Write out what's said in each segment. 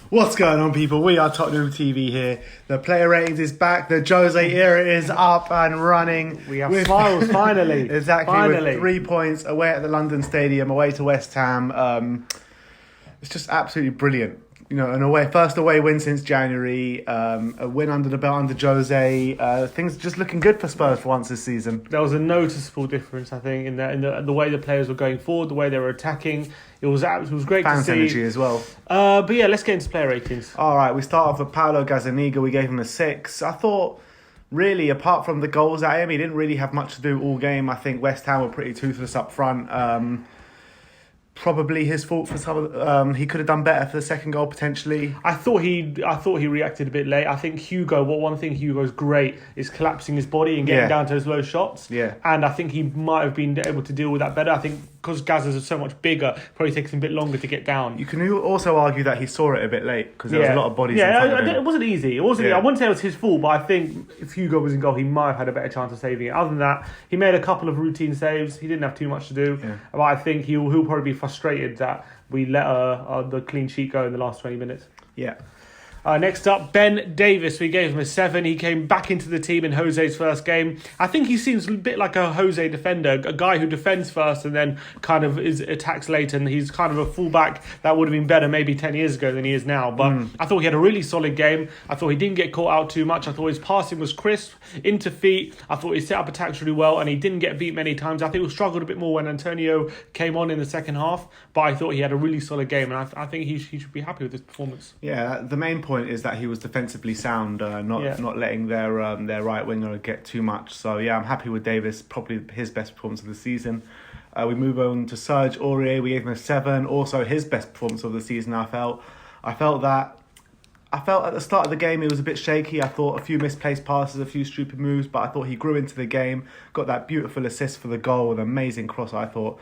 What's going on, people? We are Tottenham TV here. The player ratings is back. The Jose era is up and running. We have smiles, finally. Exactly, finally. With 3 points away at the London Stadium, away to West Ham. It's just absolutely brilliant. You know, an first away win since January, a win under the belt under Jose. Things just looking good for Spurs for once this season. There was a noticeable difference, I think, in the way the players were going forward, the way they were attacking. It was great Fans to see. energy as well. But yeah, let's get into player ratings. All right, we start off with Paulo Gazzaniga. We gave him a 6. I thought, really, apart from the goals at him, he didn't really have much to do all game. I think West Ham were pretty toothless up front. Probably his fault for some of he could have done better for the second goal potentially. I thought he reacted a bit late. I think one thing Hugo's great is collapsing his body and getting down to those low shots. Yeah. And I think he might have been able to deal with that better. I think because Gazza's so much bigger, probably takes him a bit longer to get down. You can also argue that he saw it a bit late because there was a lot of bodies in front of him. It wasn't easy. It wasn't. I wouldn't say it was his fault, but I think if Hugo was in goal, he might have had a better chance of saving it. Other than that, he made a couple of routine saves. He didn't have too much to do. Yeah. But I think he'll probably be frustrated that we let the clean sheet go in the last 20 minutes. Yeah. Next up, Ben Davies. We gave him a 7. He came back into the team in Jose's first game. I think he seems a bit like a Jose defender, a guy who defends first and then kind of attacks later. And he's kind of a fullback that would have been better maybe 10 years ago than he is now. But I thought he had a really solid game. I thought he didn't get caught out too much. I thought his passing was crisp, into feet. I thought he set up attacks really well and he didn't get beat many times. I think he struggled a bit more when Antonio came on in the second half. But I thought he had a really solid game and I think he should be happy with his performance. Yeah, the main point is that he was defensively sound, not letting their right winger get too much. So yeah, I'm happy with Davies. Probably his best performance of the season. We move on to Serge Aurier. We gave him a 7. Also his best performance of the season. I felt at the start of the game he was a bit shaky. I thought a few misplaced passes, a few stupid moves, but I thought he grew into the game, got that beautiful assist for the goal, an amazing cross I thought,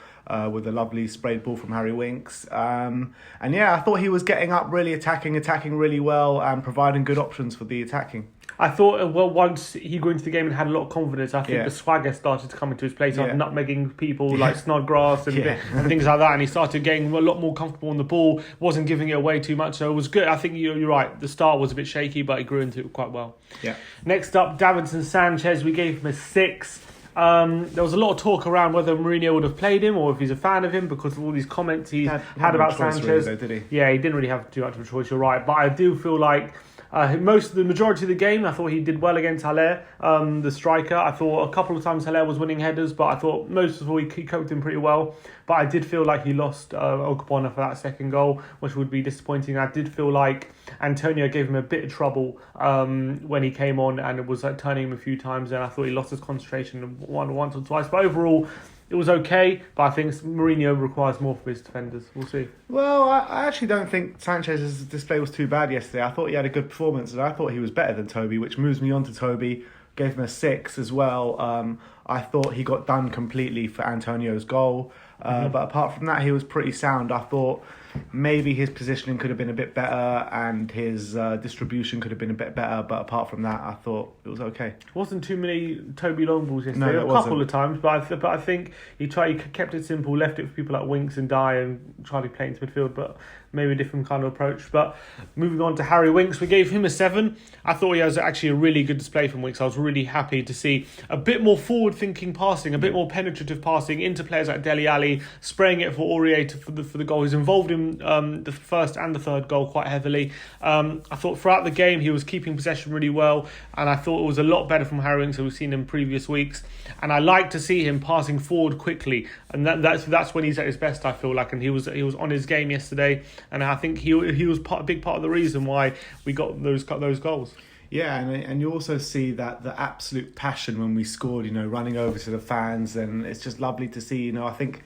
with a lovely sprayed ball from Harry Winks. And yeah, I thought he was getting up, really attacking really well and providing good options for the attacking. I thought, once he grew into the game and had a lot of confidence, I think the swagger started to come into his place, nutmegging people like Snodgrass and things like that, and he started getting a lot more comfortable on the ball, wasn't giving it away too much, so it was good. I think you're right, the start was a bit shaky, but he grew into it quite well. Yeah. Next up, Davies and Sanchez, we gave him a 6. There was a lot of talk around whether Mourinho would have played him or if he's a fan of him because of all these comments he had about Sanchez. Really, though, did he? Yeah, he didn't really have too much of a choice, you're right, but I do feel like the majority of the game, I thought he did well against Haller, the striker. I thought a couple of times Haller was winning headers, but I thought most of all he coped him pretty well. But I did feel like he lost Okapona for that second goal, which would be disappointing. I did feel like Antonio gave him a bit of trouble when he came on and it was turning him a few times, and I thought he lost his concentration once or twice. But overall, it was okay, but I think Mourinho requires more for his defenders. We'll see. Well, I actually don't think Sanchez's display was too bad yesterday. I thought he had a good performance, and I thought he was better than Toby, which moves me on to Toby. Gave him a 6 as well. I thought he got done completely for Antonio's goal. But apart from that, he was pretty sound. I thought maybe his positioning could have been a bit better and his distribution could have been a bit better. But apart from that, I thought it was okay. Wasn't too many Toby long balls yesterday. No, a couple of times, but I think he kept it simple, left it for people like Winks and Dier and tried to play into midfield, but maybe a different kind of approach. But moving on to Harry Winks, we gave him a 7. I thought he was actually a really good display from Winks. I was really happy to see a bit more forward-thinking passing, a bit more penetrative passing into players like Dele Alli, spraying it for Aurier for the goal. He's involved in the first and the third goal quite heavily. I thought throughout the game he was keeping possession really well, and I thought it was a lot better from Harry Winks than we've seen in previous weeks. And I like to see him passing forward quickly, and that's when he's at his best, I feel like. And he was on his game yesterday. And I think he was a big part of the reason why we got those goals. Yeah, and you also see that the absolute passion when we scored, running over to the fans, and it's just lovely to see. I think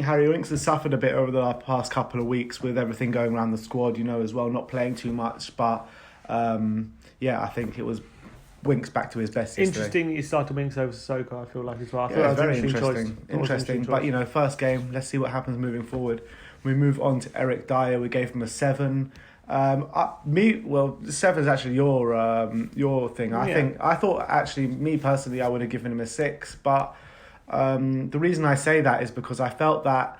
Harry Winks has suffered a bit over the past couple of weeks with everything going around the squad, as well, not playing too much. But I think it was Winks back to his best yesterday. Interesting you started Winks over Sissoko, I feel like, as well. I thought that was very interesting. But, first game, let's see what happens moving forward. We move on to Eric Dier. We gave him a 7. 7 is actually your thing. I thought actually, me personally, I would have given him a 6. But the reason I say that is because I felt that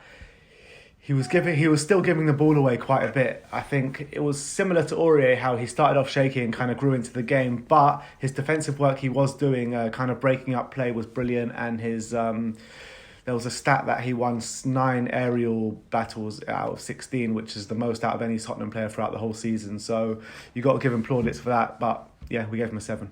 He was still giving the ball away quite a bit. I think it was similar to Aurier, how he started off shaky and kind of grew into the game, but his defensive work he was doing, kind of breaking up play, was brilliant, and his there was a stat that he won 9 aerial battles out of 16, which is the most out of any Tottenham player throughout the whole season. So you got to give him plaudits for that. But yeah, we gave him a 7.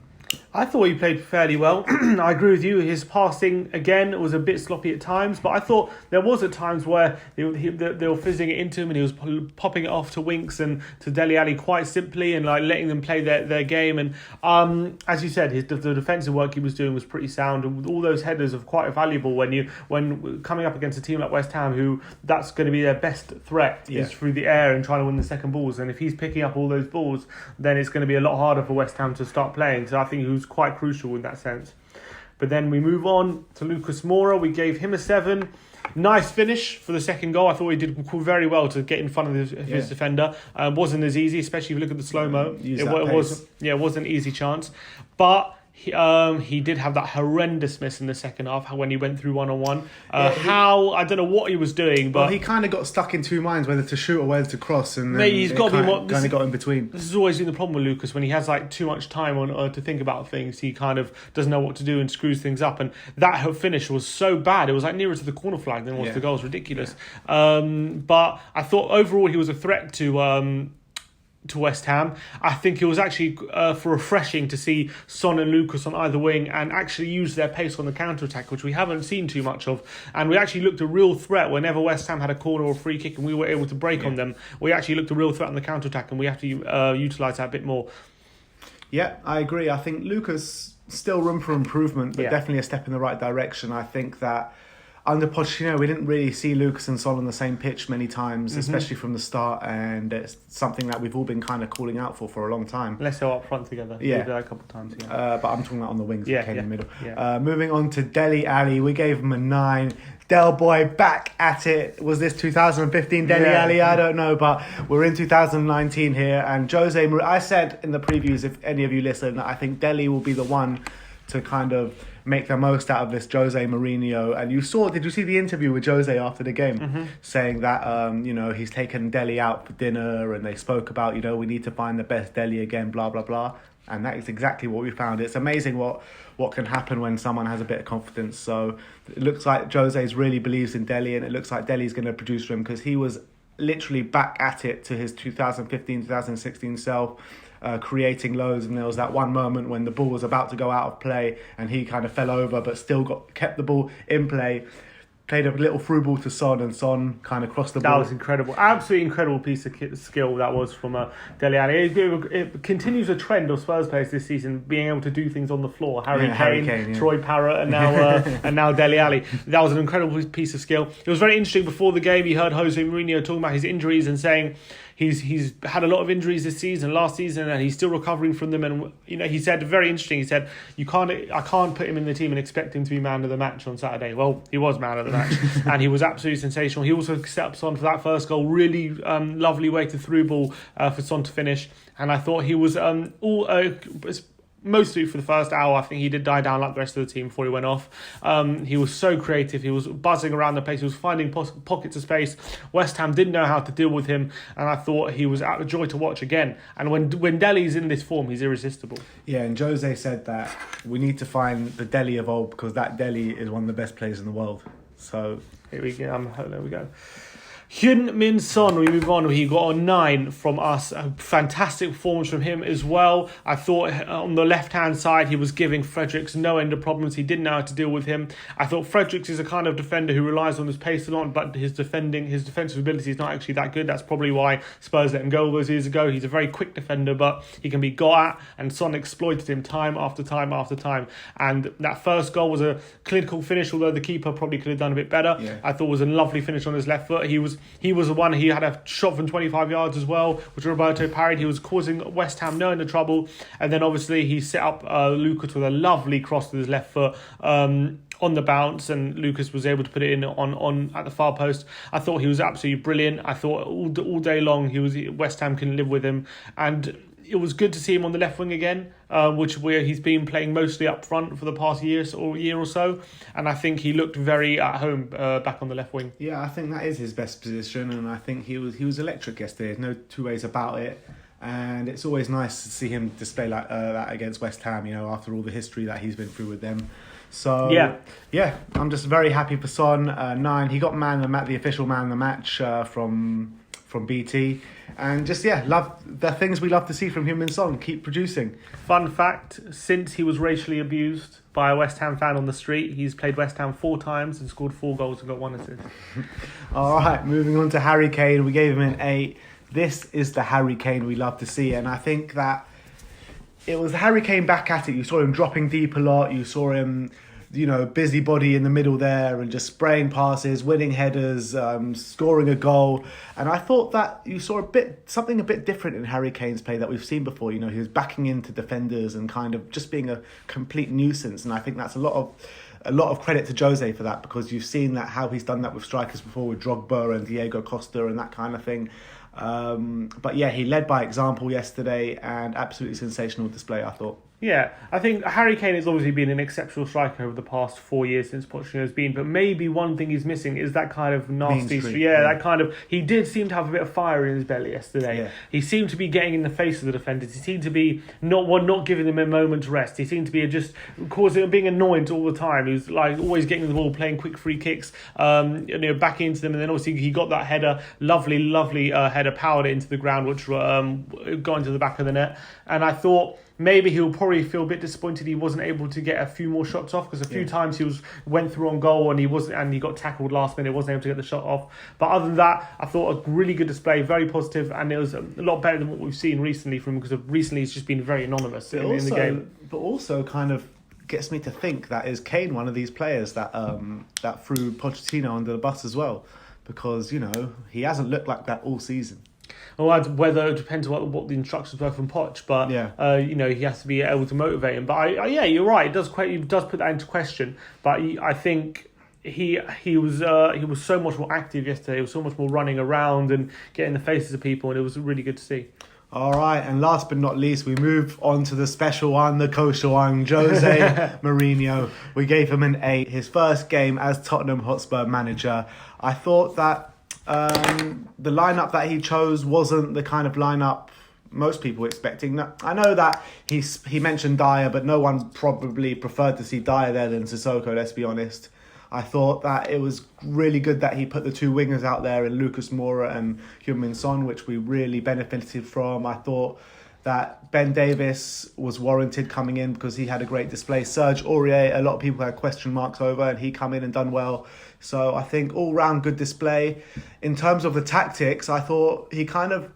I thought he played fairly well. I agree with you. His passing, again, was a bit sloppy at times, but I thought there was at times where they were fizzing it into him and he was popping it off to Winks and to Dele Alli quite simply and like letting them play their game. And as you said, the defensive work he was doing was pretty sound, and all those headers are quite valuable when coming up against a team like West Ham, who that's going to be their best threat is through the air and trying to win the second balls. And if he's picking up all those balls, then it's going to be a lot harder for West Ham to start playing. So I think he was quite crucial in that sense. But then we move on to Lucas Moura. We gave him a 7. Nice finish for the second goal. I thought he did very well to get in front of his defender. Wasn't as easy, especially if you look at the slow-mo. It wasn't an easy chance. But he did have that horrendous miss in the second half when he went through one-on-one. I don't know what he was doing, but he kind of got stuck in two minds whether to shoot or whether to cross, and maybe he's got to got in between. This has always been the problem with Lucas. When he has like too much time to think about things, he kind of doesn't know what to do and screws things up. And that finish was so bad; it was like nearer to the corner flag than it was the goal. It was ridiculous. But I thought overall he was a threat to West Ham. I think it was actually refreshing to see Son and Lucas on either wing and actually use their pace on the counter-attack, which we haven't seen too much of. And we actually looked a real threat whenever West Ham had a corner or a free kick and we were able to break on them. We actually looked a real threat on the counter-attack, and we have to utilise that a bit more. Yeah, I agree. I think Lucas, still room for improvement, but definitely a step in the right direction. I think that under Pochettino, we didn't really see Lucas and Son on the same pitch many times, especially from the start, and it's something that we've all been kind of calling out for a long time. Unless they're up front together. Yeah. We did that a couple of times, but I'm talking about on the wings, Kane in the middle. Yeah. Moving on to Dele Alli, we gave him a 9. Del Boy back at it. Was this 2015 Dele Alli? I don't know, but we're in 2019 here, and Jose Mourinho, I said in the previews, if any of you listen, that I think Dele will be the one to kind of make the most out of this Jose Mourinho. And did you see the interview with Jose after the game, saying that he's taken Dele out for dinner, and they spoke about we need to find the best Dele again, blah blah blah. And that is exactly what we found. It's amazing what can happen when someone has a bit of confidence. So it looks like Jose really believes in Dele, and it looks like Dele's going to produce for him, because he was literally back at it to his 2015-2016 self. Creating loads, and there was that one moment when the ball was about to go out of play and he kind of fell over but still kept the ball in play, played a little through ball to Son, and Son kind of crossed the ball. That was incredible. Absolutely incredible piece of skill that was from Dele Alli. It continues a trend of Spurs players this season being able to do things on the floor. Harry Kane, Troy Parrott, and now Dele Alli. That was an incredible piece of skill. It was very interesting before the game. You heard Jose Mourinho talking about his injuries and saying he's had a lot of injuries this season, last season, and he's still recovering from them. And he said, very interesting. He said, I can't put him in the team and expect him to be man of the match on Saturday. Well, he was man of the match, and he was absolutely sensational. He also set up Son for that first goal. Really lovely way to through ball for Son to finish. And I thought he was mostly for the first hour. I think he did die down like the rest of the team before he went off. He was so creative. He was buzzing around the place. He was finding pockets of space. West Ham didn't know how to deal with him, and I thought he was a joy to watch again. And when Dele's in this form, he's irresistible. Yeah, and Jose said that we need to find the Dele of old, because that Dele is one of the best players in the world. So here we go. There we go. Heung-min Son, we move on. He got a 9 from us. A fantastic performance from him as well. I thought on the left-hand side, he was giving Fredericks no end of problems. He didn't know how to deal with him. I thought Fredericks is a kind of defender who relies on his pace a lot, but his defensive ability is not actually that good. That's probably why Spurs let him go all those years ago. He's a very quick defender, but he can be got at, and Son exploited him time after time after time. And that first goal was a clinical finish, although the keeper probably could have done a bit better. Yeah. I thought it was a lovely finish on his left foot. He was the one. He had a shot from 25 yards as well, which Roberto parried. He was causing West Ham no end of trouble, and then obviously he set up Lucas with a lovely cross with his left foot on the bounce, and Lucas was able to put it in on at the far post. I thought he was absolutely brilliant. I thought all day long West Ham can live with him, and it was good to see him on the left wing again, where he's been playing mostly up front for the past year or so, and I think he looked very at home back on the left wing. Yeah, I think that is his best position, and I think he was electric yesterday. There's no two ways about it. And it's always nice to see him display like that against West Ham, after all the history that he's been through with them. So yeah, I'm just very happy for Son. 9, he got the official man of the match from BT, and just love the things we love to see from Heung-min Son. Keep producing. Fun fact: since he was racially abused by a West Ham fan on the street, he's played West Ham 4 times and scored 4 goals and got 1 assist. All right, moving on to Harry Kane. We gave him an 8. This is the Harry Kane we love to see, and I think that it was Harry Kane back at it. You saw him dropping deep a lot. You saw him, busybody in the middle there and just spraying passes, winning headers, scoring a goal. And I thought that you saw something a bit different in Harry Kane's play that we've seen before. He was backing into defenders and kind of just being a complete nuisance. And I think that's a lot of credit to Jose for that, because you've seen that how he's done that with strikers before, with Drogba and Diego Costa and that kind of thing. But yeah, he led by example yesterday, and absolutely sensational display, I thought. Yeah, I think Harry Kane has obviously been an exceptional striker over the past 4 years since Pochettino's been, but maybe one thing he's missing is that kind of nasty streak. That kind of... He did seem to have a bit of fire in his belly yesterday. Yeah. He seemed to be getting in the face of the defenders. He seemed to be not giving them a moment to rest. He seemed to be just being annoyed all the time. He was like always getting the ball, playing quick free kicks, back into them, and then obviously he got that header, lovely header, powered it into the ground, which got into the back of the net. And I thought maybe he'll probably feel a bit disappointed he wasn't able to get a few more shots off, because a few times he went through on goal and he got tackled last minute, wasn't able to get the shot off. But other than that, I thought a really good display, very positive, and it was a lot better than what we've seen recently from him, because recently he's just been very anonymous in the game. But also kind of gets me to think that is Kane one of these players that threw Pochettino under the bus as well, because he hasn't looked like that all season. Well, whether it depends on what the instructions were from Poch, but he has to be able to motivate him. But you're right. It does put that into question. But I think he was so much more active yesterday. He was so much more running around and getting the faces of people, and it was really good to see. All right, and last but not least, we move on to the special one, the kosher one, Jose Mourinho. We gave him an 8. His first game as Tottenham Hotspur manager. I thought that the lineup that he chose wasn't the kind of lineup most people were expecting. I know that he mentioned Dier, but no one probably preferred to see Dier there than Sissoko, let's be honest. I thought that it was really good that he put the 2 wingers out there in Lucas Moura and Heung-min Son, which we really benefited from. I thought that Ben Davies was warranted coming in because he had a great display. Serge Aurier, a lot of people had question marks over, and he come in and done well. So I think all round good display. In terms of the tactics, I thought he kind of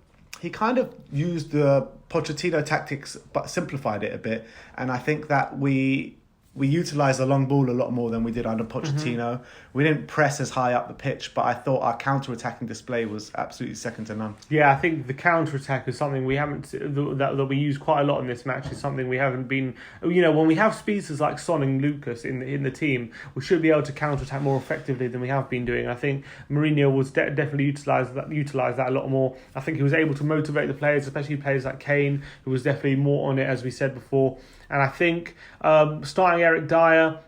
used the Pochettino tactics but simplified it a bit, and I think that we utilised the long ball a lot more than we did under Pochettino. Mm-hmm. We didn't press as high up the pitch, but I thought our counter-attacking display was absolutely second to none. Yeah, I think the counter-attack is something we haven't... that we use quite a lot in this match. Is something we haven't been... when we have speedsters like Son and Lucas in the team, we should be able to counter-attack more effectively than we have been doing. I think Mourinho was definitely utilised that a lot more. I think he was able to motivate the players, especially players like Kane, who was definitely more on it, as we said before. And I think starting Eric Dier,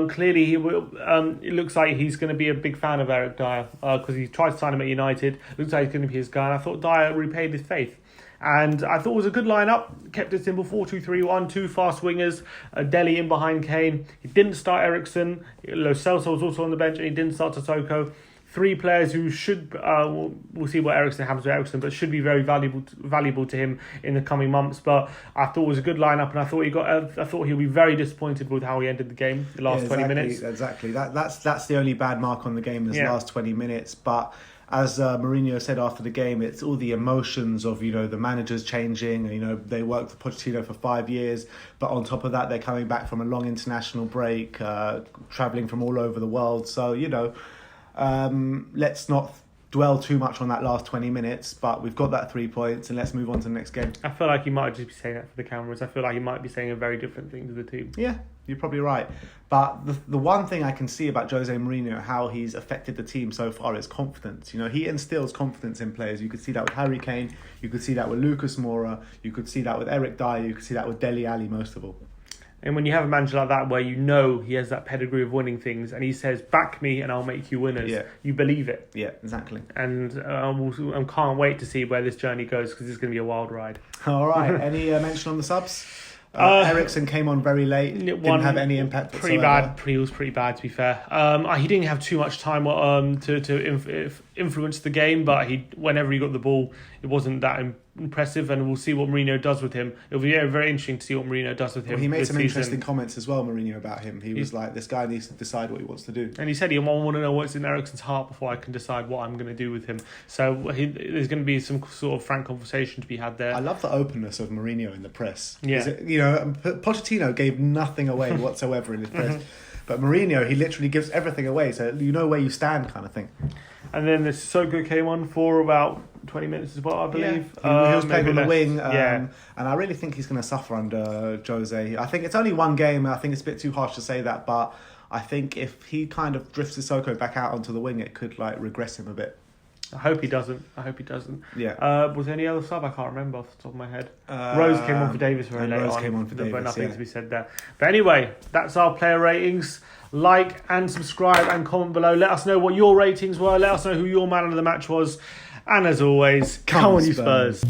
clearly it looks like he's going to be a big fan of Eric Dier, because he tried to sign him at United. Looks like he's going to be his guy. And I thought Dier repaid his faith. And I thought it was a good lineup. Kept it simple, 4-2-3-1, 2 fast wingers. Dele in behind Kane. He didn't start Eriksen. Lo Celso was also on the bench, and he didn't start Sissoko. 3 players who should, we'll see what happens with Eriksen, but should be very valuable to him in the coming months. But I thought it was a good lineup, and I thought he'll be very disappointed with how he ended the game, the last 20 minutes. Exactly. That's the only bad mark on the game, this last 20 minutes. But as Mourinho said after the game, it's all the emotions of, the managers changing. They worked for Pochettino for 5 years, but on top of that, they're coming back from a long international break, travelling from all over the world. So, let's not dwell too much on that last 20 minutes, but we've got that 3 points, and let's move on to the next game. I feel like he might just be saying that for the cameras. I feel like he might be saying a very different thing to the team. Yeah, You're probably right. But the one thing I can see about Jose Mourinho, how he's affected the team so far, is confidence. You know, he instills confidence in players. You could see that with Harry Kane. You could see that with Lucas Moura. You could see that with Eric Dier. You could see that with Dele Alli most of all. And when you have a manager like that, where you know he has that pedigree of winning things, and he says, "Back me, and I'll make you winners," you believe it. Yeah, exactly. And I can't wait to see where this journey goes, because it's going to be a wild ride. All right. Any mention on the subs? Eriksen came on very late. Didn't have any impact whatsoever. Pretty bad. He was pretty bad, to be fair. He didn't have too much time to influence the game, but whenever he got the ball, it wasn't that impressive. And we'll see what Mourinho does with him. It'll be very, very interesting to see what Mourinho does with him. Well, he made some season. interesting comments as well, Mourinho, about him. He was like, "This guy needs to decide what he wants to do." And he said, "I want to know what's in Eriksen's heart before I can decide what I'm going to do with him." So there's going to be some sort of frank conversation to be had there. I love the openness of Mourinho in the press. Yeah. Pochettino gave nothing away whatsoever in his press. But Mourinho, he literally gives everything away, so you know where you stand, kind of thing. And then the Sissoko came on for about 20 minutes as well, I believe. Yeah. He was playing on the wing, and I really think he's going to suffer under Jose. I think it's only one game, and I think it's a bit too harsh to say that, but I think if he kind of drifts Sissoko back out onto the wing, it could regress him a bit. I hope he doesn't. Yeah. Was there any other sub? I can't remember off the top of my head. Rose came on for Davies very late on. Came on for Davies, but nothing to be said there. But anyway, that's our player ratings. Like and subscribe and comment below. Let us know what your ratings were. Let us know who your man of the match was. And as always, come on you Spurs.